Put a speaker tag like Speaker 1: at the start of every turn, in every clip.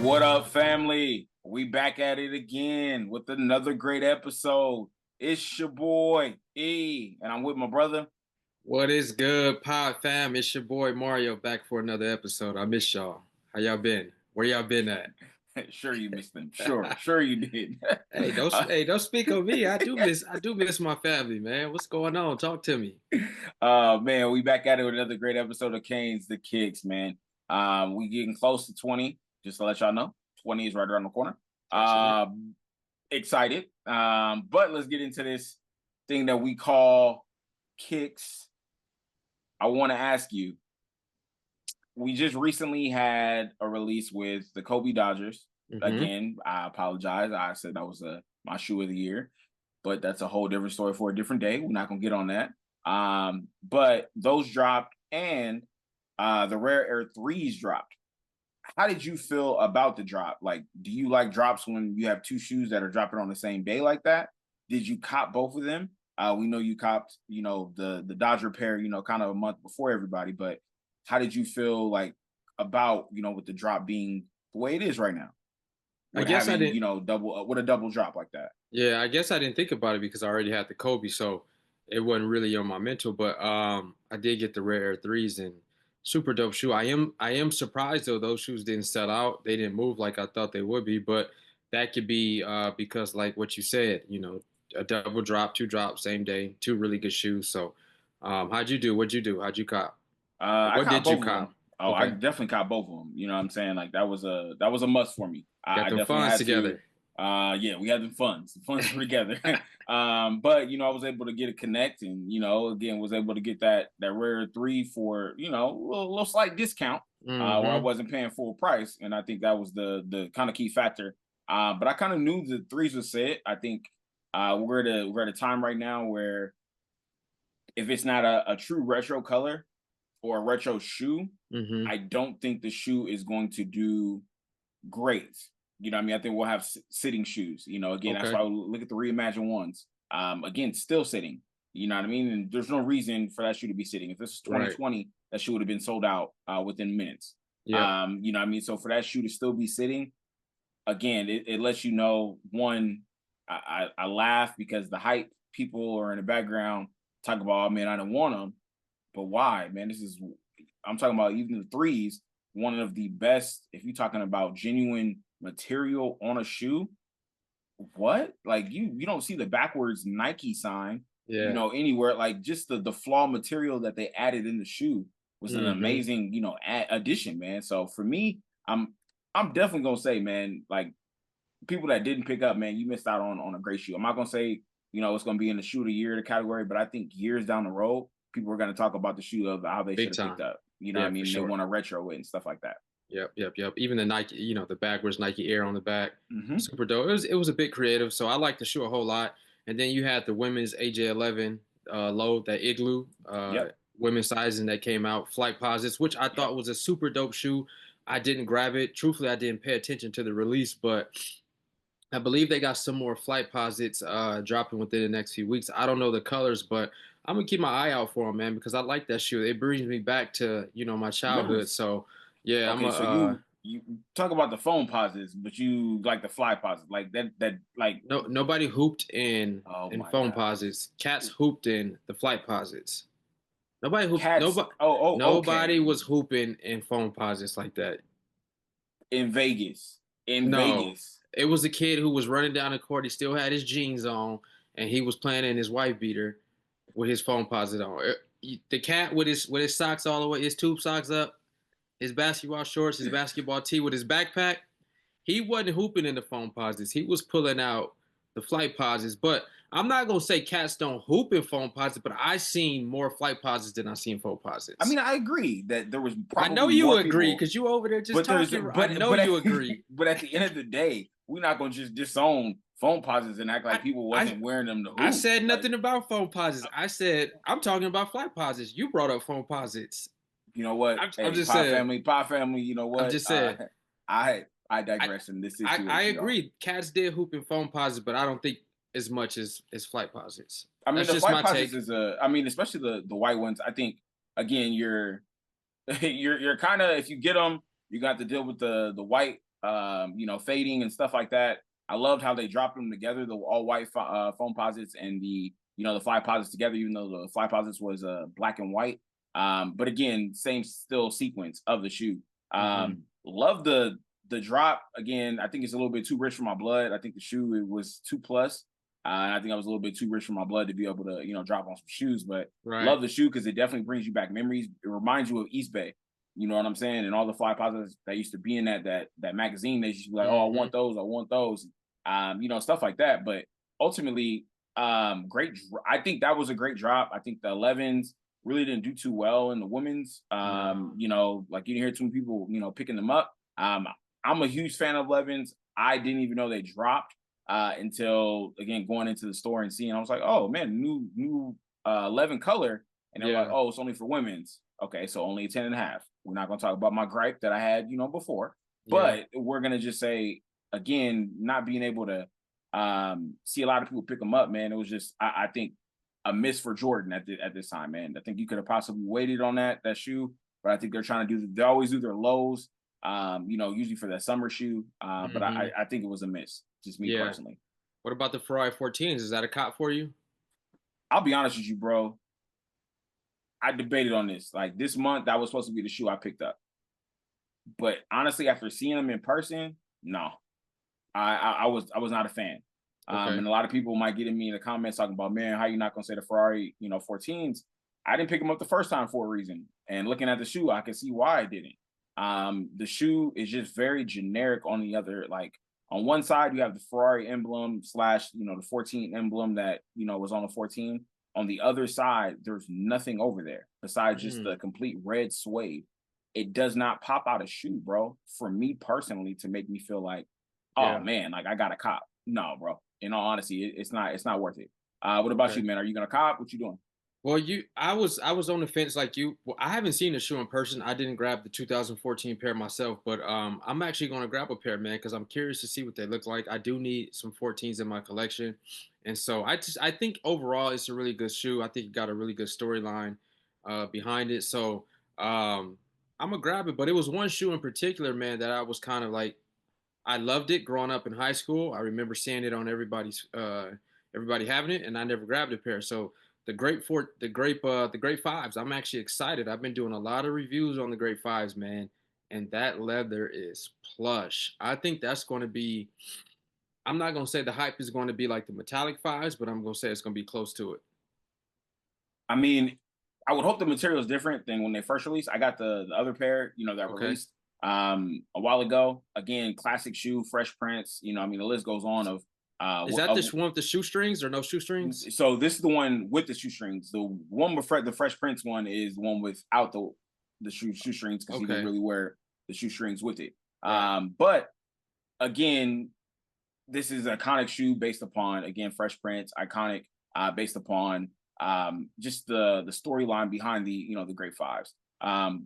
Speaker 1: What up, family? We back at it again with another great episode. It's your boy E, and I'm with my brother.
Speaker 2: What is good, Pod Fam? It's your boy Mario back for another episode. I miss y'all. How y'all been? Where y'all been at?
Speaker 1: Sure, you missed them. Sure, you did.
Speaker 2: Don't speak of me. I do miss my family, man. What's going on? Talk to me.
Speaker 1: Man, we back at it with another great episode of Kanes2kicks, man. We getting close to 20. Just to let y'all know, 20 is right around the corner.
Speaker 2: Absolutely.
Speaker 1: Excited. But let's get into this thing that we call kicks. I want to ask you, we just recently had a release with the Kobe Dodgers.
Speaker 2: Mm-hmm.
Speaker 1: Again, I apologize. I said that was my shoe of the year, but that's a whole different story for a different day. We're not gonna get on that. But those dropped, and the rare air threes dropped. How did you feel about the drop? Like, do you like drops when you have two shoes that are dropping on the same day like that? Did you cop both of them? We know you copped, the Dodger pair, kind of a month before everybody, but how did you feel like about, with the drop being the way it is right now?
Speaker 2: I
Speaker 1: With
Speaker 2: guess I
Speaker 1: having,
Speaker 2: didn't.
Speaker 1: double with a double drop like that.
Speaker 2: Yeah, I guess I didn't think about it because I already had the Kobe, so it wasn't really on my mental. But I did get the rare Air threes and super dope shoe. I am surprised though those shoes didn't sell out. They didn't move like I thought they would be, but that could be because like what you said, a double drop, two drops same day, two really good shoes. So how'd you do? What'd you do? How'd you cop?
Speaker 1: I
Speaker 2: What
Speaker 1: caught
Speaker 2: did you
Speaker 1: both of
Speaker 2: cop?
Speaker 1: them. Oh, I
Speaker 2: Okay,
Speaker 1: definitely caught both of them. You know what I'm saying? Like that was a must for me. I
Speaker 2: got them
Speaker 1: definitely
Speaker 2: funds
Speaker 1: had to.
Speaker 2: together.
Speaker 1: Yeah, we had the funds. The funds were together. But I was able to get a connect, and again was able to get that rare three for a little slight discount. Where I
Speaker 2: Mm-hmm.
Speaker 1: wasn't paying full price, and I think that was the kind of key factor. But I kind of knew the threes was set. I think we're at a time right now where if it's not a true retro color or a retro shoe,
Speaker 2: Mm-hmm.
Speaker 1: I don't think the shoe is going to do great. You know what I mean? I think we'll have sitting shoes. Again, that's
Speaker 2: Okay.
Speaker 1: why we look at the reimagined ones. Again, still sitting. You know what I mean? And there's no reason for that shoe to be sitting. If this is
Speaker 2: Right.
Speaker 1: 2020, that shoe would have been sold out within minutes.
Speaker 2: Yep.
Speaker 1: You know what I mean? So for that shoe to still be sitting, again, it lets you know, one, I laugh because the hype people are in the background talk about, oh, man, I don't want them. But why, man? I'm talking about even the threes, one of the best, if you're talking about genuine material on a shoe. What? Like you don't see the backwards Nike sign,
Speaker 2: Yeah.
Speaker 1: anywhere. Like just the flaw material that they added in the shoe was an
Speaker 2: Mm-hmm.
Speaker 1: amazing, addition, man. So for me, I'm definitely gonna say, man, like people that didn't pick up, man, you missed out on a great shoe. I'm not gonna say, it's gonna be in the shoe of the year category, but I think years down the road, people are gonna talk about the shoe of how they should
Speaker 2: Big
Speaker 1: have picked
Speaker 2: time.
Speaker 1: up. You know what I
Speaker 2: Yeah, for
Speaker 1: mean? They
Speaker 2: sure.
Speaker 1: want to retro it and stuff like that.
Speaker 2: Yep. Even the Nike, the backwards Nike Air on the back,
Speaker 1: Hmm.
Speaker 2: super dope. It was a bit creative, so I like the shoe a whole lot. And then you had the women's AJ11 low, that igloo
Speaker 1: Yep.
Speaker 2: women's sizing that came out, Flight Posits, which I
Speaker 1: Yep.
Speaker 2: thought was a super dope shoe. I didn't grab it. Truthfully, I didn't pay attention to the release, but I believe they got some more Flight Posits dropping within the next few weeks. I don't know the colors, but I'm gonna keep my eye out for them, man, because I like that shoe. It brings me back to my childhood.
Speaker 1: Memories.
Speaker 2: So yeah, I'm
Speaker 1: Okay,
Speaker 2: a
Speaker 1: so you talk about the phone posits, but you like the fly posits, like that like.
Speaker 2: no nobody hooped in
Speaker 1: Oh my
Speaker 2: phone
Speaker 1: god.
Speaker 2: posits. Cats hooped in the Flight Posits. Nobody hooped.
Speaker 1: Cats.
Speaker 2: Nobody.
Speaker 1: Okay.
Speaker 2: Nobody was hooping in phone posits like that.
Speaker 1: In Vegas. In
Speaker 2: No,
Speaker 1: Vegas.
Speaker 2: it was a kid who was running down the court. He still had his jeans on, and he was playing in his wife beater with his phone posit on. The cat with his socks all the way, his tube socks up, his basketball shorts, his basketball tee with his backpack. He wasn't hooping in the phone posits. He was pulling out the flight posits. But I'm not gonna say cats don't hoop in phone posits, but I seen more flight posits than I seen phone
Speaker 1: I
Speaker 2: posits.
Speaker 1: mean, I agree that there was
Speaker 2: I know
Speaker 1: probably
Speaker 2: you
Speaker 1: more
Speaker 2: agree
Speaker 1: people,
Speaker 2: because you over there just
Speaker 1: but there's
Speaker 2: talking. I know
Speaker 1: but
Speaker 2: you agree.
Speaker 1: but at the end of the day, we're not gonna just disown phone posits and act like
Speaker 2: I
Speaker 1: people
Speaker 2: I
Speaker 1: wasn't wearing them to
Speaker 2: I
Speaker 1: hoop.
Speaker 2: said
Speaker 1: Like,
Speaker 2: nothing about phone posits. I said I'm talking about flight posits. You brought up phone posits.
Speaker 1: you know what?
Speaker 2: I'm
Speaker 1: Hey,
Speaker 2: just saying.
Speaker 1: pie family. You know
Speaker 2: I'm
Speaker 1: what?
Speaker 2: just saying.
Speaker 1: I
Speaker 2: I
Speaker 1: digress in this
Speaker 2: I
Speaker 1: situation, y'all.
Speaker 2: agree. Cats did hoop in phone posits, but I don't think as much as flight posits.
Speaker 1: I mean,
Speaker 2: That's
Speaker 1: the
Speaker 2: just
Speaker 1: flight
Speaker 2: my
Speaker 1: posits
Speaker 2: take.
Speaker 1: is I mean, especially the white ones. I think again, you're you're kind of, if you get them, you got to deal with the white fading and stuff like that. I loved how they dropped them together, the all white foam posits and the fly posits together, even though the fly posits was black and white. But again, same still sequence of the shoe. Love the drop. Again, I think it's a little bit too rich for my blood. I think the shoe it was 2+. And I think I was a little bit too rich for my blood to be able to, drop on some shoes. But
Speaker 2: Right.
Speaker 1: love the shoe because it definitely brings you back memories. It reminds you of East Bay. You know what I'm saying? And all the fly positives that used to be in that magazine, they used to be like, oh, I want those, I want those, stuff like that. But ultimately, great. I think that was a great drop. I think the 11s really didn't do too well in the women's. Like you didn't hear too many people, picking them up. I'm a huge fan of 11s. I didn't even know they dropped until again going into the store and seeing. I was like, oh man, new 11 color, and they're like,
Speaker 2: Yeah.
Speaker 1: oh, it's only for women's. Okay, so only a 10.5. We're not going to talk about my gripe that I had, before,
Speaker 2: Yeah.
Speaker 1: but we're going to just say again, not being able to see a lot of people pick them up, man. It was just, I think, a miss for Jordan at this time, man. I think you could have possibly waited on that shoe, but I think they're trying to they always do their lows, usually for that summer shoe. But I think it was a miss, just me
Speaker 2: Yeah.
Speaker 1: personally.
Speaker 2: What about the Ferrari 14s? Is that a cop for you?
Speaker 1: I'll be honest with you, bro. I debated on this. Like this month, that was supposed to be the shoe I picked up. But honestly, after seeing them in person, no, I was not a fan.
Speaker 2: Okay.
Speaker 1: And a lot of people might get at me in the comments talking about, man, how you not gonna say the Ferrari, 14s? I didn't pick them up the first time for a reason. And looking at the shoe, I can see why I didn't. The shoe is just very generic on the other, like on one side, you have the Ferrari emblem slash, the 14 emblem that, was on the 14. On the other side, there's nothing over there besides just
Speaker 2: Mm,
Speaker 1: the complete red suede. It does not pop out a shoe, bro, for me personally to make me feel like, oh
Speaker 2: yeah.
Speaker 1: man, like I got a cop. No, bro. In all honesty, it's not worth it. What about you,
Speaker 2: Okay.
Speaker 1: man? Are you gonna cop? What you doing?
Speaker 2: Well, I was on the fence like you. Well, I haven't seen the shoe in person. I didn't grab the 2014 pair myself, but I'm actually going to grab a pair, man, because I'm curious to see what they look like. I do need some 14s in my collection, and so I think overall it's a really good shoe. I think it got a really good storyline behind it. So I'm gonna grab it. But it was one shoe in particular, man, that I was kind of like I loved it growing up in high school. I remember seeing it on everybody having it, and I never grabbed a pair. So the Grape Fives. I'm actually excited. I've been doing a lot of reviews on the Grape Fives, man, and that leather is plush. I think that's going to be. I'm not going to say the hype is going to be like the metallic fives, but I'm going to say it's going to be close to it.
Speaker 1: I mean, I would hope the material is different than when they first released. I got the other pair, that
Speaker 2: Okay.
Speaker 1: released a while ago. Again, classic shoe, fresh prints. I mean, the list goes on of
Speaker 2: Is that this one with the shoestrings or no shoestrings?
Speaker 1: so this is the one with the shoestrings. The one with the Fresh Prince one is the one without the shoestrings because he didn't
Speaker 2: Okay.
Speaker 1: really wear the shoestrings with it.
Speaker 2: Right.
Speaker 1: But again, this is an iconic shoe based upon again Fresh Prince, iconic based upon just the storyline behind the Great Fives.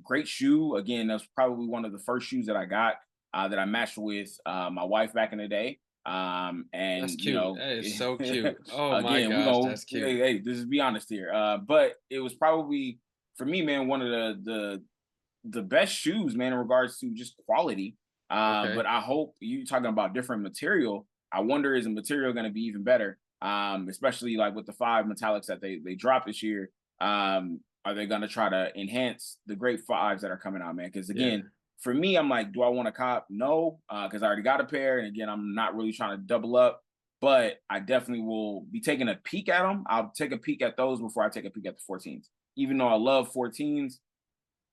Speaker 1: Great shoe. Again, that's probably one of the first shoes that I got that I matched with my wife back in the day.
Speaker 2: That's
Speaker 1: And
Speaker 2: cute. That is so cute. Oh my
Speaker 1: again,
Speaker 2: gosh, that's cute.
Speaker 1: hey, this is be honest here. But it was probably for me, man, one of the best shoes, man, in regards to just quality.
Speaker 2: Okay.
Speaker 1: But I hope you talking about different material. I wonder is the material going to be even better? Especially like with the 5 metallics that they dropped this year. Are they going to try to enhance the great 5s that are coming out, man? Because
Speaker 2: Yeah.
Speaker 1: again, for me, I'm like, do I want to cop? No, because I already got a pair, and again, I'm not really trying to double up. But I definitely will be taking a peek at them. I'll take a peek at those before I take a peek at the 14s. Even though I love 14s,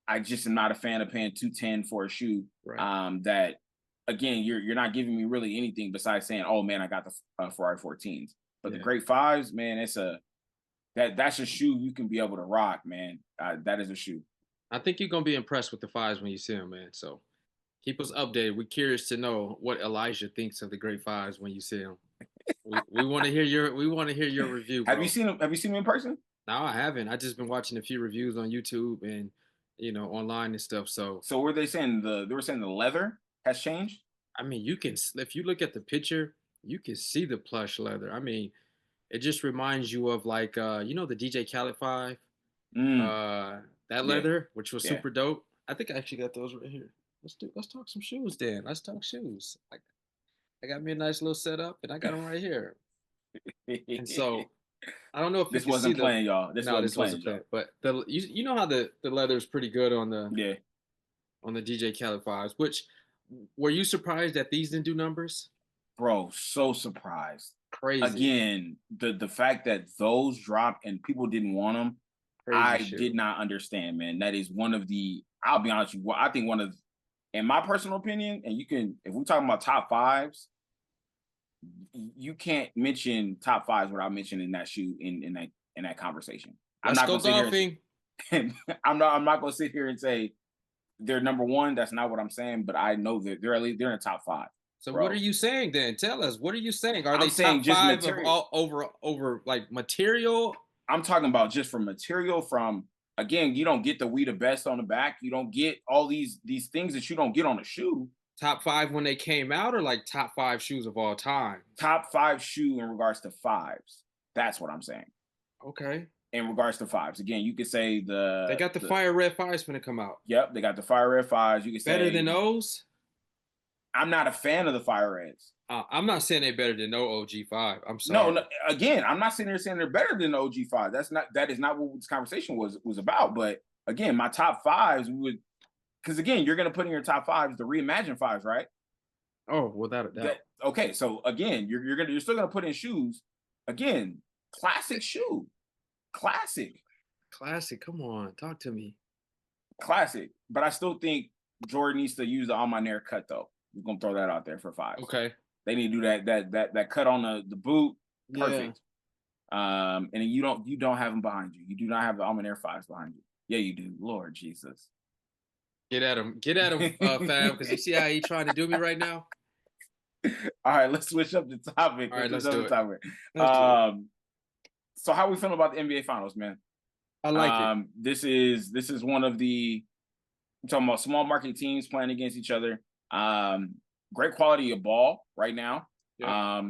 Speaker 1: I just am not a fan of paying 210 for a shoe.
Speaker 2: Right.
Speaker 1: That again, you're not giving me really anything besides saying, "Oh man, I got the Ferrari 14s." But the
Speaker 2: Yeah.
Speaker 1: Great Fives, man, that's a shoe you can be able to rock, man. That is a shoe.
Speaker 2: I think you're gonna be impressed with the fives when you see them, man. So keep us updated. We're curious to know what Elijah thinks of the great fives when you see them. We want to hear your review,
Speaker 1: Have you
Speaker 2: bro.
Speaker 1: seen him? Have you seen him in person?
Speaker 2: No, I haven't. I just been watching a few reviews on YouTube and online and stuff. So
Speaker 1: So were they saying they were saying the leather has changed?
Speaker 2: I mean, if you look at the picture, you can see the plush leather. I mean, it just reminds you of like the DJ Khaled five,
Speaker 1: Mm,
Speaker 2: uh, that
Speaker 1: yeah,
Speaker 2: leather, which was
Speaker 1: yeah.
Speaker 2: super dope. I think I actually got those right here. Let's talk some shoes then. Let's talk shoes. I got me a nice little setup, and I got them right here. And so I don't know if you
Speaker 1: This
Speaker 2: can see
Speaker 1: wasn't
Speaker 2: the.
Speaker 1: playing, y'all. This
Speaker 2: No,
Speaker 1: wasn't
Speaker 2: this
Speaker 1: playing,
Speaker 2: wasn't
Speaker 1: y'all.
Speaker 2: planned. But you know how the leather is pretty good
Speaker 1: Yeah,
Speaker 2: on the DJ Khaled fives. Which were you surprised that these didn't do numbers?
Speaker 1: bro, so surprised.
Speaker 2: Crazy,
Speaker 1: Again, the fact that those dropped and people didn't want them,
Speaker 2: crazy
Speaker 1: I did
Speaker 2: shoe.
Speaker 1: not understand, man. That is one of the. I'll be honest with you. I think one of, in my personal opinion, and you can, if we're talking about top fives, you can't mention top fives without mentioning that shoe in that conversation. I'm
Speaker 2: Let's
Speaker 1: not
Speaker 2: go
Speaker 1: gonna sit here
Speaker 2: golfing.
Speaker 1: and I'm not gonna sit here and say they're number one. That's not what I'm saying, but I know that they're at least they're in the top five,
Speaker 2: So what are
Speaker 1: bro.
Speaker 2: you saying then? Tell us. What are you saying? Are
Speaker 1: I'm
Speaker 2: they
Speaker 1: saying
Speaker 2: top
Speaker 1: just
Speaker 2: five of
Speaker 1: material.
Speaker 2: all over like material?
Speaker 1: I'm talking about just from material. From again, you don't get the we the best on the back. You don't get all these things that you don't get on a shoe.
Speaker 2: Top five when they came out, or like top five shoes of all time?
Speaker 1: Top five shoe in regards to fives. That's what I'm saying.
Speaker 2: Okay.
Speaker 1: In regards to fives, again, you could say
Speaker 2: They got the
Speaker 1: the
Speaker 2: fire red fives gonna come out.
Speaker 1: yep, they got the fire red fives. You could
Speaker 2: Better
Speaker 1: say
Speaker 2: than those?
Speaker 1: I'm not a fan of the fire reds.
Speaker 2: I'm not saying they better than no OG5. I'm
Speaker 1: No,
Speaker 2: sorry.
Speaker 1: no, again, I'm not sitting here saying they're better than the OG5. That is not what this conversation was about. But again, my top fives would, because again, you're gonna put in your top fives the reimagined fives, right?
Speaker 2: Oh, without a
Speaker 1: That
Speaker 2: doubt.
Speaker 1: okay. So again, you're still gonna put in shoes. Again, classic shoe, classic,
Speaker 2: Classic. Come on, talk to me.
Speaker 1: classic. But I still think Jordan needs to use the on my nair cut though. We're gonna throw that out there for fives.
Speaker 2: Okay.
Speaker 1: They need to do that cut on the boot.
Speaker 2: Yeah.
Speaker 1: Perfect. And you don't have them behind you. You do not have the Almond Air Fives behind you. Yeah, you do. Lord Jesus.
Speaker 2: Get at him, fam. Because you see how he trying to do me right now.
Speaker 1: All right, let's switch up the topic.
Speaker 2: All right, let's
Speaker 1: switch
Speaker 2: do
Speaker 1: up
Speaker 2: it.
Speaker 1: the topic.
Speaker 2: Let's do it.
Speaker 1: So how we feeling about the NBA Finals, man?
Speaker 2: I like it.
Speaker 1: This is one of the I'm talking about small market teams playing against each other. Great quality of ball right now.
Speaker 2: Yeah.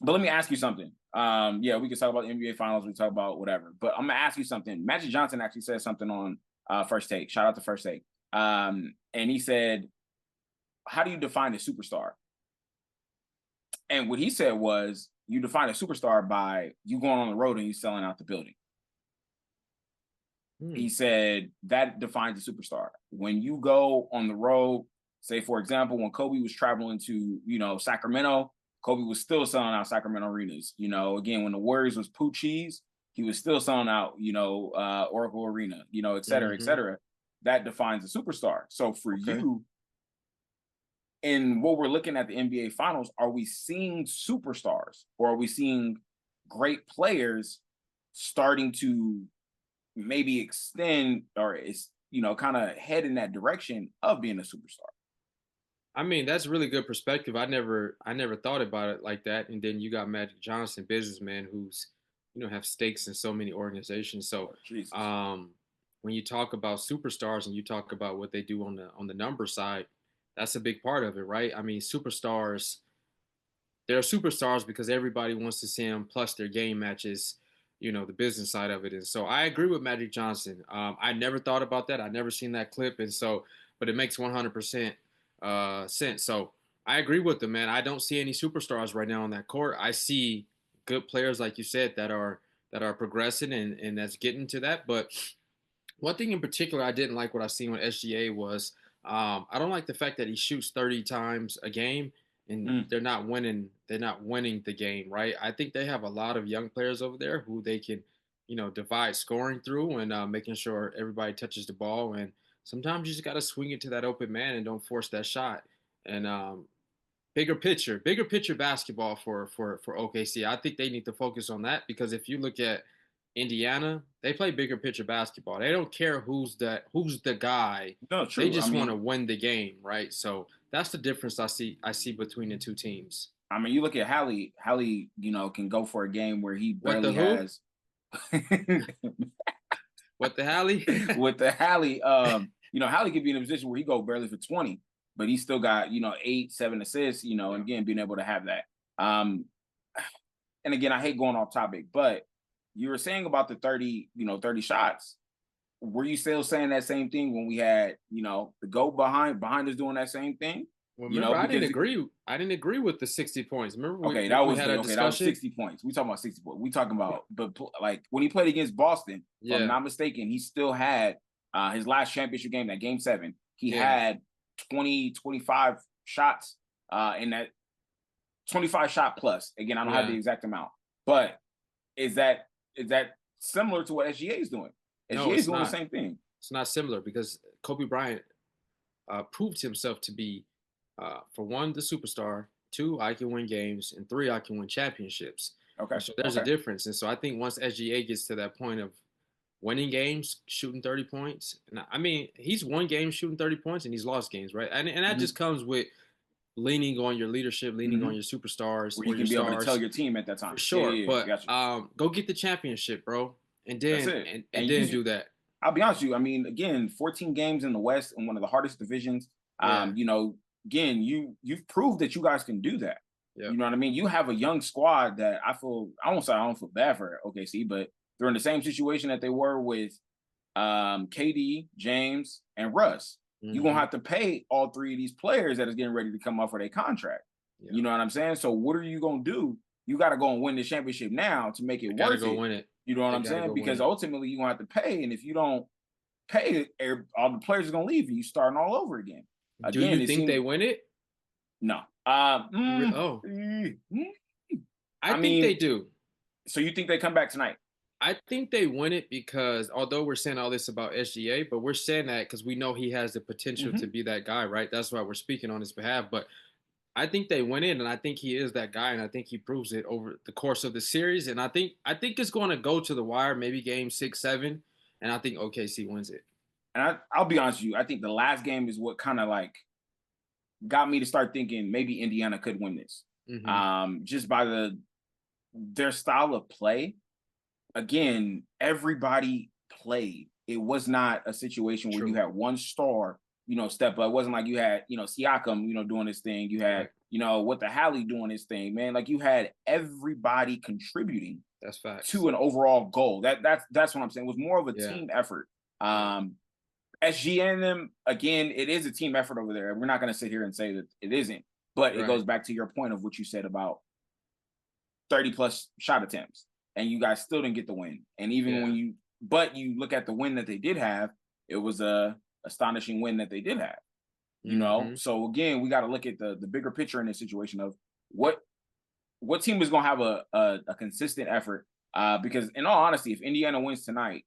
Speaker 1: But let me ask you something. Yeah, we can talk about the NBA Finals. We talk about whatever. But I'm gonna ask you something. Magic Johnson actually said something on First Take. Shout out to First Take. And he said, "How do you define a superstar?" And what he said was, "You define a superstar by you going on the road and you selling out the building." He said that defines a superstar. When you go on the road, say for example, when Kobe was traveling to Sacramento, Kobe was still selling out Sacramento arenas. Again, when the Warriors was Poochie's, he was still selling out, Oracle Arena, et cetera, et
Speaker 2: Mm-hmm.
Speaker 1: cetera. That defines a superstar. So for
Speaker 2: Okay.
Speaker 1: you, in what we're looking at the NBA Finals, are we seeing superstars or are we seeing great players starting to maybe extend or is kind of head in that direction of being a superstar?
Speaker 2: I mean, that's really good perspective. I never thought about it like that. And then you got Magic Johnson, businessman who's, have stakes in so many organizations. So,
Speaker 1: Jesus.
Speaker 2: when you talk about superstars and you talk about what they do on the number side, that's a big part of it, right? I mean, superstars, they're superstars because everybody wants to see them. Plus, their game matches, the business side of it. And so, I agree with Magic Johnson. I never thought about that. I never seen that clip, and so, but it makes 100% sense. So, I agree with them, man. I don't see any superstars right now on that court. I see good players, like you said, that are progressing and that's getting to that. But one thing in particular I didn't like what I seen with SGA was I don't like the fact that he shoots 30 times a game and they're not winning. They're not winning the game, right? I think they have a lot of young players over there who they can, divide scoring through and making sure everybody touches the ball. And sometimes you just got to swing it to that open man and don't force that shot. And bigger picture basketball for OKC. I think they need to focus on that because if you look at Indiana, they play bigger picture basketball. They don't care who's the guy.
Speaker 1: No,
Speaker 2: They
Speaker 1: true.
Speaker 2: just want to win the game, right? So that's the difference I see between the two teams.
Speaker 1: You look at Hallie. Hallie, can go for a game where he
Speaker 2: What the
Speaker 1: barely
Speaker 2: who?
Speaker 1: has.
Speaker 2: What the Hallie?
Speaker 1: With the Hallie, Hallie could be in a position where he go barely for 20, but he still got 8, 7 assists. And again being able to have that. And again, I hate going off topic, but you were saying about the 30 shots. were you still saying that same thing when we had, the GOAT behind us doing that same thing?
Speaker 2: Well, remember, I didn't
Speaker 1: Because
Speaker 2: agree. I didn't agree with the 60 points. Remember,
Speaker 1: okay,
Speaker 2: we had a
Speaker 1: that was
Speaker 2: discussion.
Speaker 1: 60 points. We talking about 60 points. We talking about, but like when he played against Boston, if I'm
Speaker 2: Yeah,
Speaker 1: not mistaken, he still had his last championship game, that game 7. He
Speaker 2: yeah,
Speaker 1: had 25 shots in that 25 shot plus. Again, I don't have the
Speaker 2: yeah.
Speaker 1: exact amount, but is that similar to what SGA is doing?
Speaker 2: No,
Speaker 1: SGA is
Speaker 2: it's
Speaker 1: doing the
Speaker 2: not.
Speaker 1: same thing.
Speaker 2: It's not similar because Kobe Bryant proved himself to be, for one, the superstar. Two, I can win games, and three, I can win championships.
Speaker 1: Okay,
Speaker 2: And so there's a
Speaker 1: okay.
Speaker 2: difference. And so I think once SGA gets to that point of winning games, shooting 30 points, and I mean, he's won games shooting 30 points, and he's lost games, right? And that
Speaker 1: Mm-hmm.
Speaker 2: just comes with leaning on your leadership, leaning
Speaker 1: Mm-hmm.
Speaker 2: on your superstars
Speaker 1: Where you
Speaker 2: or your
Speaker 1: can be able to tell
Speaker 2: stars
Speaker 1: your team at that
Speaker 2: for
Speaker 1: time. Yeah,
Speaker 2: sure.
Speaker 1: yeah, yeah.
Speaker 2: But
Speaker 1: Gotcha.
Speaker 2: go get the championship, bro, and
Speaker 1: That's
Speaker 2: then
Speaker 1: it.
Speaker 2: and
Speaker 1: And
Speaker 2: then do that.
Speaker 1: I'll be honest with you. I mean, again, 14 games in the West in one of the hardest divisions.
Speaker 2: Yeah,
Speaker 1: Again, you've proved that you guys can do that.
Speaker 2: yeah,
Speaker 1: You know what I mean? You have a young squad that I won't say I don't feel bad for OKC, but they're in the same situation that they were with KD, James, and Russ. You're gonna
Speaker 2: hmm,
Speaker 1: have to pay all 3 of these players that is getting ready to come off of their contract.
Speaker 2: yeah.
Speaker 1: You know what I'm saying? So what are you gonna do? You got to go and win the championship now to make it
Speaker 2: They gotta
Speaker 1: worth
Speaker 2: go
Speaker 1: it.
Speaker 2: win it.
Speaker 1: You know what
Speaker 2: They
Speaker 1: I'm
Speaker 2: gotta
Speaker 1: saying?
Speaker 2: go win
Speaker 1: Because
Speaker 2: it.
Speaker 1: ultimately you're gonna have to pay, and if you don't pay, all the players are gonna leave, and you starting all over again.
Speaker 2: Do you
Speaker 1: Again, it
Speaker 2: think they
Speaker 1: seems
Speaker 2: win it?
Speaker 1: no.
Speaker 2: Oh, I
Speaker 1: I
Speaker 2: think they
Speaker 1: mean,
Speaker 2: do.
Speaker 1: so you think they come back tonight?
Speaker 2: I think they win it because although we're saying all this about SGA, but we're saying that because we know he has the potential to
Speaker 1: Mm-hmm.
Speaker 2: be that guy, right? That's why we're speaking on his behalf. But I think they win it, and I think he is that guy, and I think he proves it over the course of the series. And I think it's going to go to the wire, maybe game 6, 7, and I think OKC wins it.
Speaker 1: And I'll be honest with you, I think the last game is what kind of like got me to start thinking maybe Indiana could win this.
Speaker 2: Hmm.
Speaker 1: Just by their style of play. Again, everybody played. It was not a situation where you
Speaker 2: True.
Speaker 1: had one star, step up. It wasn't like you had, Siakam, doing his thing. You had,
Speaker 2: Right.
Speaker 1: what the Halley doing his thing, man. Like you had everybody contributing
Speaker 2: That's facts.
Speaker 1: to an overall goal. That's what I'm saying. It was more of a
Speaker 2: Yeah.
Speaker 1: team effort.
Speaker 2: Yeah.
Speaker 1: SG and them, again, it is a team effort over there. We're not going to sit here and say that it isn't, but it
Speaker 2: Right.
Speaker 1: goes back to your point of what you said about 30 plus shot attempts, and you guys still didn't get the win. And even
Speaker 2: Yeah.
Speaker 1: but you look at the win that they did have, it was a astonishing win that they did have.
Speaker 2: Hmm.
Speaker 1: So again, we got to look at the bigger picture in this situation of what team is going to have a consistent effort. Because in all honesty, if Indiana wins tonight,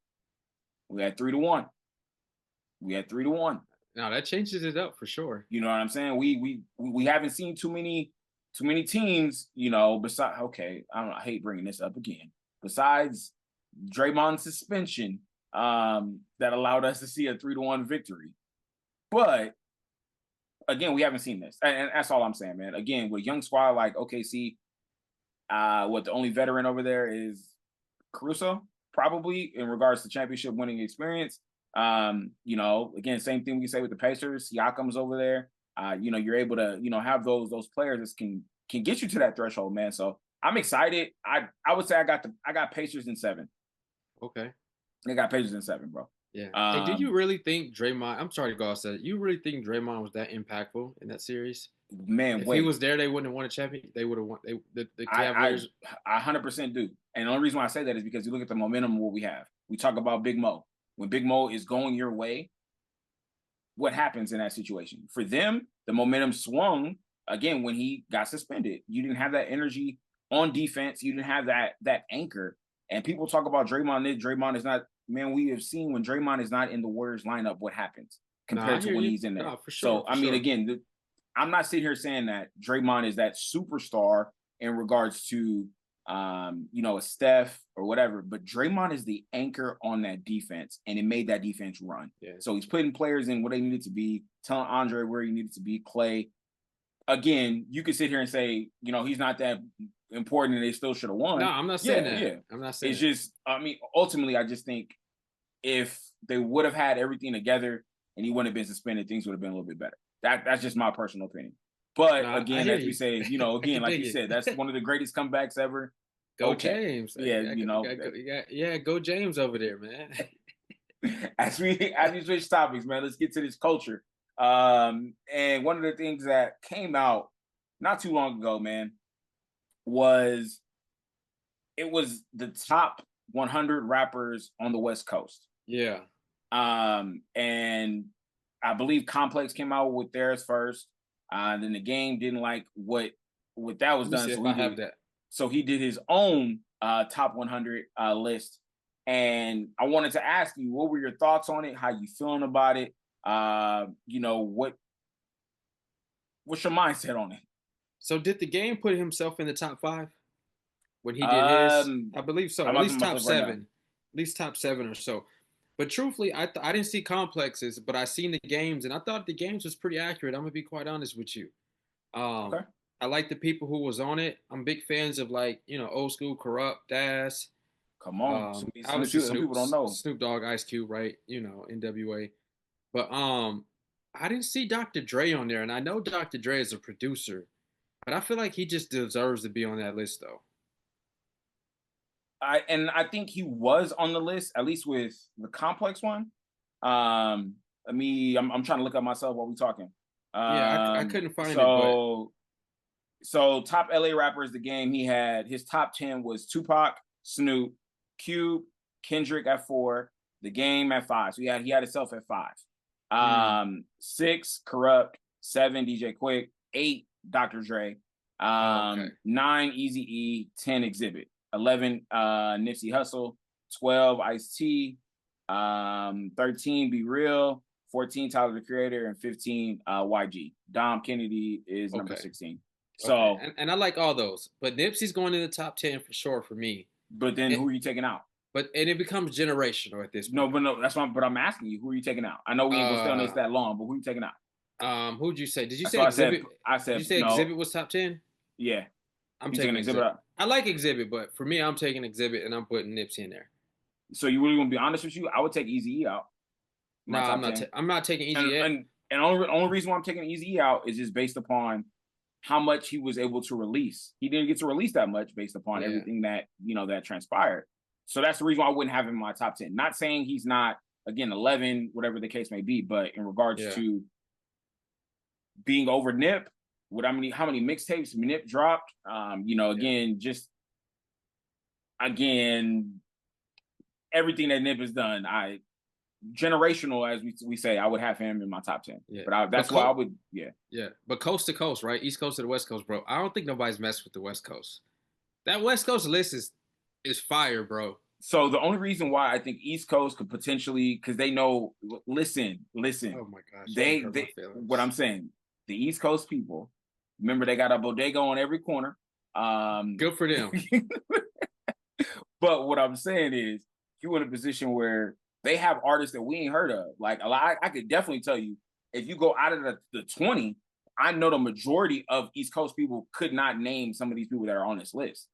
Speaker 1: we had 3-1. We had 3-1.
Speaker 2: Now that changes it up for sure.
Speaker 1: You know what I'm saying? We haven't seen too many teams, besides okay, I hate bringing this up again. Besides Draymond's suspension, that allowed us to see a 3-1 victory. But again, we haven't seen this. And that's all I'm saying, man. Again, with a young squad like OKC, what the only veteran over there is Caruso, probably in regards to championship winning experience. Again, same thing we say with the Pacers. Siakam's over there. You're able to, have those players that can get you to that threshold, man. So I'm excited. I would say I got Pacers in 7.
Speaker 2: Okay.
Speaker 1: I got Pacers in 7, bro.
Speaker 2: Yeah. Hey, do you really think Draymond? I'm sorry to go outside. You really think Draymond was that impactful in that series?
Speaker 1: Man,
Speaker 2: If he
Speaker 1: wait.
Speaker 2: was there, they wouldn't have won a champion. They would have won. The
Speaker 1: I
Speaker 2: Cavaliers.
Speaker 1: 100% do. And the only reason why I say that is because you look at the momentum of what we have. We talk about Big Mo. When Big Mo is going your way, what happens in that situation? For them, the momentum swung again when he got suspended. You didn't have that energy on defense. You didn't have that anchor. And people talk about Draymond. Draymond is not. Man, we have seen when Draymond is not in the Warriors lineup, what happens
Speaker 2: No, I
Speaker 1: compared to
Speaker 2: hear
Speaker 1: when
Speaker 2: you.
Speaker 1: he's in there.
Speaker 2: No, for sure.
Speaker 1: So
Speaker 2: For
Speaker 1: I mean,
Speaker 2: sure.
Speaker 1: again, I'm not sitting here saying that Draymond is that superstar in regards to a Steph or whatever, but Draymond is the anchor on that defense, and it made that defense run.
Speaker 2: Yeah.
Speaker 1: So he's putting players in what they needed to be, telling Andre where he needed to be. Clay, again, you could sit here and say, he's not that important, and they still should have
Speaker 2: No,
Speaker 1: won.
Speaker 2: I'm not saying
Speaker 1: Yeah,
Speaker 2: that.
Speaker 1: yeah.
Speaker 2: I'm not saying
Speaker 1: It's
Speaker 2: that.
Speaker 1: just, I mean, ultimately, I just think if they would have had everything together and he wouldn't have been suspended, things would have been a little bit better. That's just my personal opinion. But
Speaker 2: No, I
Speaker 1: again,
Speaker 2: hear
Speaker 1: as we
Speaker 2: you.
Speaker 1: say,
Speaker 2: I
Speaker 1: again,
Speaker 2: can
Speaker 1: like you
Speaker 2: dig
Speaker 1: said,
Speaker 2: it.
Speaker 1: that's one of the greatest comebacks ever.
Speaker 2: Go
Speaker 1: Okay.
Speaker 2: James.
Speaker 1: Yeah,
Speaker 2: Yeah, go James over there, man.
Speaker 1: as we switch topics, man, let's get to this culture. And one of the things that came out not too long ago, man, was it was the top 100 rappers on the West Coast.
Speaker 2: Yeah.
Speaker 1: And I believe Complex came out with theirs first. Then the game didn't like what that was
Speaker 2: Let me
Speaker 1: done,
Speaker 2: see
Speaker 1: so
Speaker 2: if
Speaker 1: he
Speaker 2: I have
Speaker 1: did
Speaker 2: that.
Speaker 1: so he did his own top 100 list. And I wanted to ask you, what were your thoughts on it? How you feeling about it? What's your mindset on it?
Speaker 2: So did the game put himself in the top 5 when he did his?
Speaker 1: Um,
Speaker 2: I believe so.
Speaker 1: I'm
Speaker 2: At
Speaker 1: about to
Speaker 2: least
Speaker 1: look
Speaker 2: top
Speaker 1: right now.
Speaker 2: 7. At least top 7 or so. But truthfully, I didn't see complexes, but I seen the games, and I thought the games was pretty accurate. I'm gonna be quite honest with you.
Speaker 1: Okay.
Speaker 2: I like the people who was on it. I'm big fans of, like, old school Corrupt, Das,
Speaker 1: Come on.
Speaker 2: obviously
Speaker 1: Some people don't know.
Speaker 2: Snoop Dogg, Ice Cube, right? NWA. But I didn't see Dr. Dre on there, and I know Dr. Dre is a producer, but I feel like he just deserves to be on that list, though.
Speaker 1: I think he was on the list, at least with the Complex one. I'm trying to look up myself while we talking.
Speaker 2: Yeah, I couldn't find it, but
Speaker 1: So top LA rappers, the game he had his top 10 was Tupac, Snoop, Cube, Kendrick at 4, the game at 5. So he had himself at 5. 6, Corrupt, 7, DJ Quick, 8, Dr. Dre,
Speaker 2: okay.
Speaker 1: 9, Easy E, 10, Exhibit, 11, Nipsey Hussle, 12, Ice-T, 13, Be Real, 14, Tyler the Creator, and 15, YG. Dom Kennedy is number
Speaker 2: Okay.
Speaker 1: 16.
Speaker 2: Okay.
Speaker 1: So,
Speaker 2: And I like all those, but Nipsey's going in the top 10 for sure for me.
Speaker 1: but then who are you taking out?
Speaker 2: And it becomes generational at this point.
Speaker 1: No, but no, that's why. But I'm asking you, who are you taking out? I know we ain't gonna stay on this that long, but who are you taking out?
Speaker 2: Who'd you say? Did you
Speaker 1: That's
Speaker 2: say
Speaker 1: why
Speaker 2: Exhibit?
Speaker 1: I
Speaker 2: Did you
Speaker 1: said
Speaker 2: say
Speaker 1: no.
Speaker 2: Exhibit was top 10?
Speaker 1: Yeah,
Speaker 2: I'm
Speaker 1: you
Speaker 2: taking
Speaker 1: taking Exhibit
Speaker 2: Exhibit.
Speaker 1: out.
Speaker 2: I like Exhibit, but for me, I'm taking Exhibit and I'm putting Nipsey in there.
Speaker 1: So you really gonna be honest with you? I would take Easy E out.
Speaker 2: No,
Speaker 1: My top 10.
Speaker 2: I'm not taking Easy yet.
Speaker 1: And only reason why I'm taking Easy E out is just based upon how much he was able to release. He didn't get to release that much based upon everything that that transpired. So that's the reason why I wouldn't have him in my top 10. Not saying he's not, again, 11, whatever the case may be, but in regards to being over Nip, with how many mixtapes Nip dropped, again, everything that Nip has done, generational, as we say, I would have him in my top 10.
Speaker 2: Yeah.
Speaker 1: But that's why I would,
Speaker 2: Yeah. But coast to coast, right? East Coast to the West Coast, bro. I don't think nobody's messed with the West Coast. That West Coast list is fire, bro.
Speaker 1: So the only reason why I think East Coast could potentially, because they know, listen.
Speaker 2: Oh my gosh.
Speaker 1: They what I'm saying, the East Coast people, remember they got a bodega on every corner.
Speaker 2: Good for them.
Speaker 1: But what I'm saying is, you in a position where they have artists that we ain't heard of. Like a lot, I could definitely tell you, if you go out of the 20, I know the majority of East Coast people could not name some of these people that are on this list.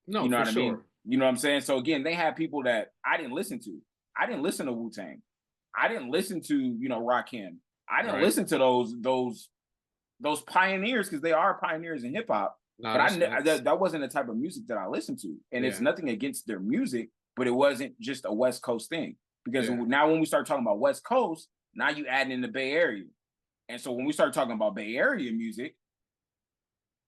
Speaker 2: No,
Speaker 1: you know
Speaker 2: for
Speaker 1: what I
Speaker 2: sure.
Speaker 1: mean? You know what I'm saying? So again, they have people that I didn't listen to. I didn't listen to Wu-Tang. I didn't listen to, Rakim. I didn't listen to those pioneers, because they are pioneers in hip hop.
Speaker 2: No,
Speaker 1: but that wasn't the type of music that I listened to. And it's nothing against their music, but it wasn't just a West Coast thing. Because now when we start talking about West Coast, now you add in the Bay Area. And so when we start talking about Bay Area music,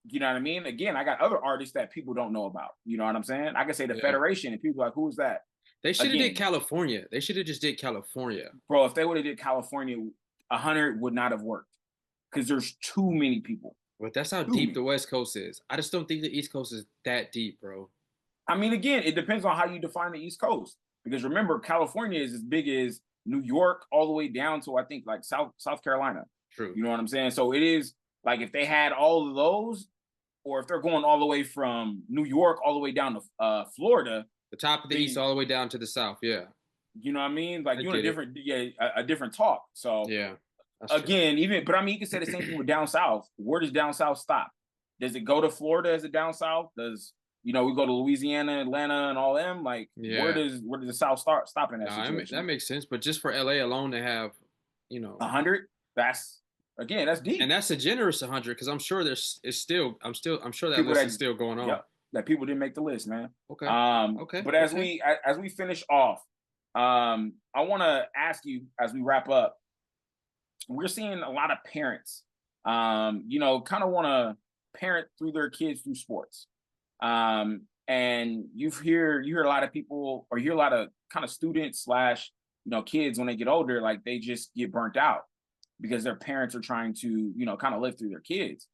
Speaker 1: you know what I mean? Again, I got other artists that people don't know about. You know what I'm saying? I can say the Federation, and people are like, who's that?
Speaker 2: They should have did California. They should have just did California.
Speaker 1: Bro, if they would have did California, 100 would not have worked. Because there's too many people.
Speaker 2: But that's how deep the West Coast is. I just don't think the East Coast is that deep, bro.
Speaker 1: I mean, again, it depends on how you define the East Coast. Because remember, California is as big as New York all the way down to, I think, like South Carolina.
Speaker 2: True.
Speaker 1: You know what I'm saying? So it is like, if they had all of those, or if they're going all the way from New York all the way down to Florida.
Speaker 2: The top of the East all the way down to the South, yeah.
Speaker 1: You know what I mean? Like, you're in a different talk. So
Speaker 2: yeah.
Speaker 1: Again, but I mean, you can say the same thing with down south. Where does down south stop? Does it go to Florida as a down south? Does we go to Louisiana, Atlanta, and all them? Like, where does the South stop in that situation?
Speaker 2: That makes sense. But just for LA alone to have,
Speaker 1: 100, that's deep,
Speaker 2: and that's a generous 100, because I'm sure I'm sure that list is still going on.
Speaker 1: Yeah, that people didn't make the list, man.
Speaker 2: Okay.
Speaker 1: Okay. But as we finish off, I want to ask you as we wrap up, we're seeing a lot of parents, kind of want to parent through their kids through sports. And you hear a lot of people, or you hear a lot of kind of students slash kids when they get older, like they just get burnt out because their parents are trying to kind of live through their kids.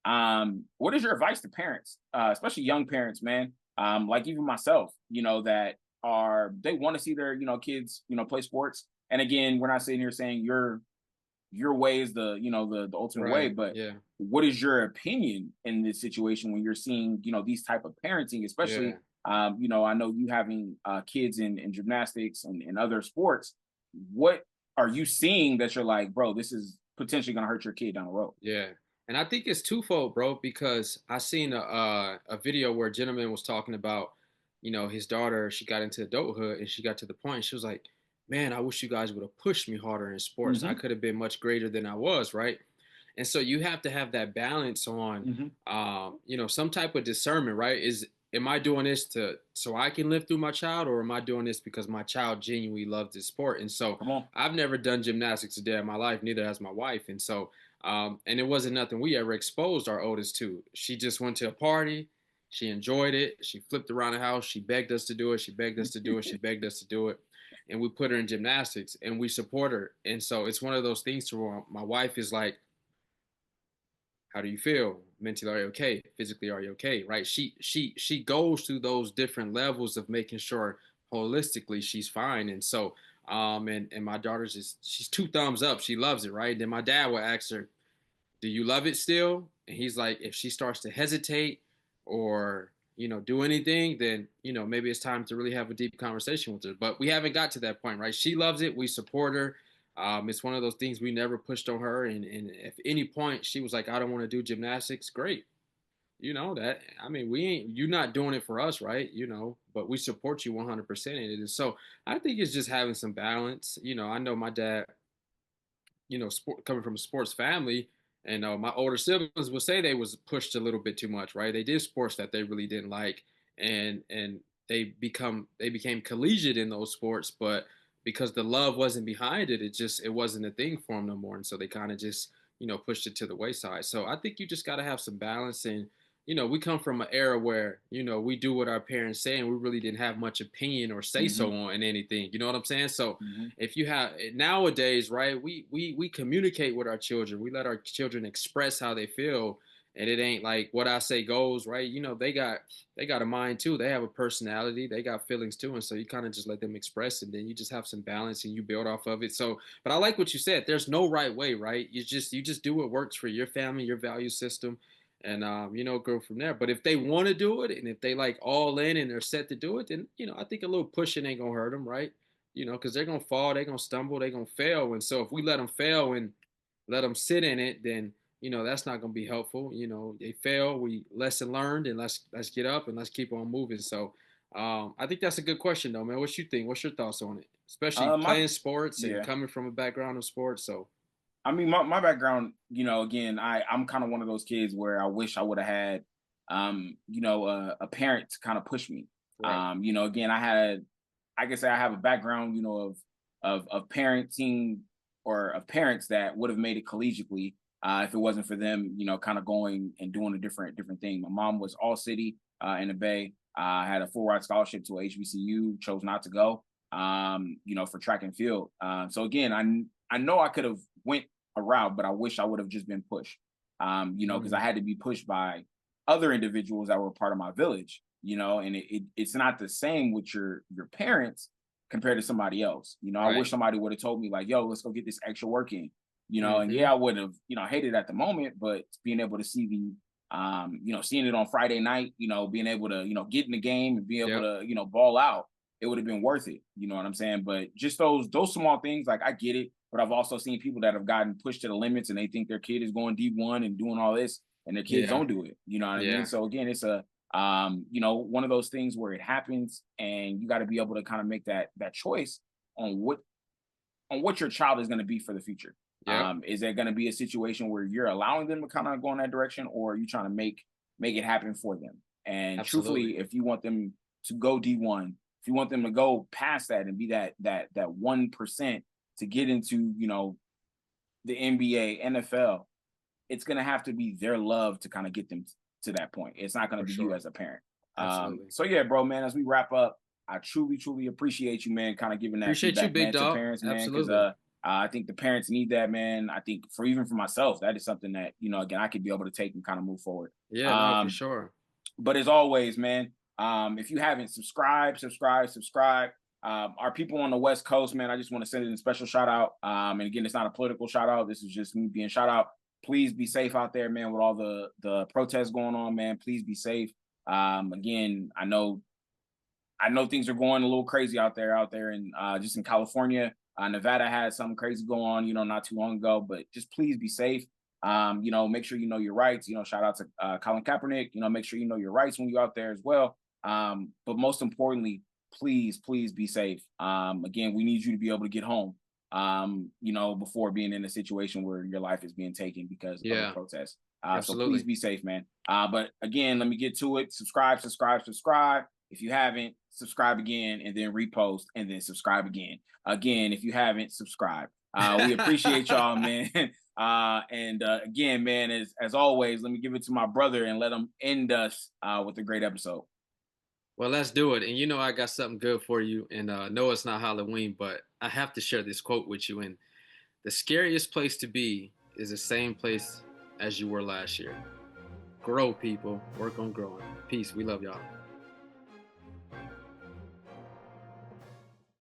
Speaker 1: What is your advice to parents, especially young parents, man? Like even myself, that they want to see their kids play sports. And again, we're not sitting here saying your way is the ultimate way,
Speaker 2: Right.
Speaker 1: but
Speaker 2: Yeah.
Speaker 1: what is your opinion in this situation when you're seeing these type of parenting, especially
Speaker 2: Yeah.
Speaker 1: I know you having kids in gymnastics and other sports. What are you seeing that you're like, bro, this is potentially going to hurt your kid down the road?
Speaker 2: Yeah. And I think it's twofold, bro, because I seen a video where a gentleman was talking about, his daughter, she got into adulthood and she got to the point, she was like, man, I wish you guys would have pushed me harder in sports. I
Speaker 1: Hmm.
Speaker 2: could have been much greater than I was, right? And so you have to have that balance on,
Speaker 1: Hmm.
Speaker 2: some type of discernment, right? Am I doing this to so I can live through my child, or am I doing this because my child genuinely loves this sport? And so
Speaker 1: Come on.
Speaker 2: I've never done gymnastics a day in my life, neither has my wife. And so and it wasn't nothing we ever exposed our oldest to. She just went to a party. She enjoyed it. She flipped around the house. She begged us to do it. She begged us to do it. She begged us to do it. And we put her in gymnastics and we support her. And so it's one of those things to where my wife is like, how do you feel? Mentally, are you okay? Physically, are you okay? Right? She goes through those different levels of making sure holistically she's fine. And so and my daughter's just she's two thumbs up. She loves it, right? Then my dad will ask her, do you love it still? And he's like, if she starts to hesitate or, do anything, then, maybe it's time to really have a deep conversation with her. But we haven't got to that point, right? She loves it. We support her. It's one of those things we never pushed on her. And if any point she was like, I don't want to do gymnastics, great. That, I mean, you're not doing it for us, right? But we support you 100% in it. And so I think it's just having some balance. I know my dad, coming from a sports family, and my older siblings would say they was pushed a little bit too much, right? They did sports that they really didn't like, and they became collegiate in those sports, but because the love wasn't behind it, it wasn't a thing for them no more, and so they kind of just pushed it to the wayside. So I think you just got to have some balance, and we come from an era where we do what our parents say, and we really didn't have much opinion or say so
Speaker 1: Hmm.
Speaker 2: on anything. You know what I'm saying? So
Speaker 1: Hmm.
Speaker 2: if you have nowadays, right, we communicate with our children, we let our children express how they feel, and it ain't like what I say goes, right? They got a mind too, they have a personality, they got feelings too, and so you kind of just let them express, and then you just have some balance and you build off of it. So but I like what you said, there's no right way, right? You just do what works for your family, your value system, and go from there. But if they want to do it, and if they like all in and they're set to do it, then I think a little pushing ain't gonna hurt them, right? Because they're gonna fall, they're gonna stumble, they're gonna fail, and so if we let them fail and let them sit in it, then that's not gonna be helpful. They fail, we lesson learned, and let's get up and let's keep on moving. So I think that's a good question, though, man. What you think? What's your thoughts on it? Especially
Speaker 1: My
Speaker 2: playing sports and
Speaker 1: Yeah.
Speaker 2: coming from a background of sports. So
Speaker 1: I mean, my background, again, I'm kind of one of those kids where I wish I would have had, a parent to kind of push me.
Speaker 2: right,
Speaker 1: Again, I guess I have a background, of parenting or of parents that would have made it collegiately if it wasn't for them, kind of going and doing a different thing. My mom was all city in the Bay. Had a full ride scholarship to a HBCU, chose not to go, for track and field. So again, I know I could have went a route, but I wish I would have just been pushed. Because I
Speaker 2: mm,
Speaker 1: had to be pushed by other individuals that were part of my village. And it's not the same with your parents compared to somebody else. I
Speaker 2: right,
Speaker 1: wish somebody would have told me like, "Yo, let's go get this extra work in." And
Speaker 2: mm-hmm.
Speaker 1: yeah, I would have hated at the moment, but being able to see seeing it on Friday night, being able to get in the game and be able
Speaker 2: Yep,
Speaker 1: to ball out, it would have been worth it. You know what I'm saying? But just those small things, like I get it, but I've also seen people that have gotten pushed to the limits and they think their kid is going D1 and doing all this, and their kids
Speaker 2: yeah,
Speaker 1: don't do it. You know what I mean?
Speaker 2: yeah,
Speaker 1: So again, it's a one of those things where it happens, and you got to be able to kind of make that choice on what your child is going to be for the future.
Speaker 2: yep,
Speaker 1: Is there going to be a situation where you're allowing them to kind of go in that direction, or are you trying to make it happen for them? And
Speaker 2: absolutely,
Speaker 1: truthfully, if you want them to go D1 if you want them to go past that and be that 1% to get into, the NBA, NFL, it's gonna have to be their love to kind of get them to that point. It's not gonna
Speaker 2: For
Speaker 1: be you
Speaker 2: sure.
Speaker 1: as a parent.
Speaker 2: Absolutely.
Speaker 1: So yeah, bro, man, as we wrap up, I truly, truly appreciate you, man, kind of giving that
Speaker 2: Appreciate you,
Speaker 1: feedback,
Speaker 2: big
Speaker 1: man, to
Speaker 2: dog.
Speaker 1: parents, man, because
Speaker 2: Absolutely.
Speaker 1: I think the parents need that, man. I think for even for myself, that is something that, again, I could be able to take and kind of move forward.
Speaker 2: Yeah, no, for
Speaker 1: Um,
Speaker 2: sure.
Speaker 1: but as always, man, if you haven't subscribe. Our people on the West Coast, man, I just want to send in a special shout out. And again, it's not a political shout out. This is just me being shout out. Please be safe out there, man, with all the protests going on, man. Please be safe. Again, I know things are going a little crazy out there, and just in California. Nevada had something crazy go on, not too long ago. But just please be safe. Make sure you know your rights. Shout out to Colin Kaepernick. Make sure you know your rights when you're out there as well. But most importantly, please, please be safe. Again, we need you to be able to get home. Before being in a situation where your life is being taken because of a
Speaker 2: Yeah,
Speaker 1: protest. So please
Speaker 2: absolutely.
Speaker 1: be safe, man. But again, let me get to it. Subscribe. If you haven't, subscribe again and then repost and then subscribe again. Again, if you haven't, subscribe. We appreciate y'all, man. And again, man, as always, let me give it to my brother and let him end us with a great episode.
Speaker 2: Well, let's do it. And I got something good for you. And no, it's not Halloween, but I have to share this quote with you. And the scariest place to be is the same place as you were last year. Grow, people. Work on growing. Peace. We love y'all.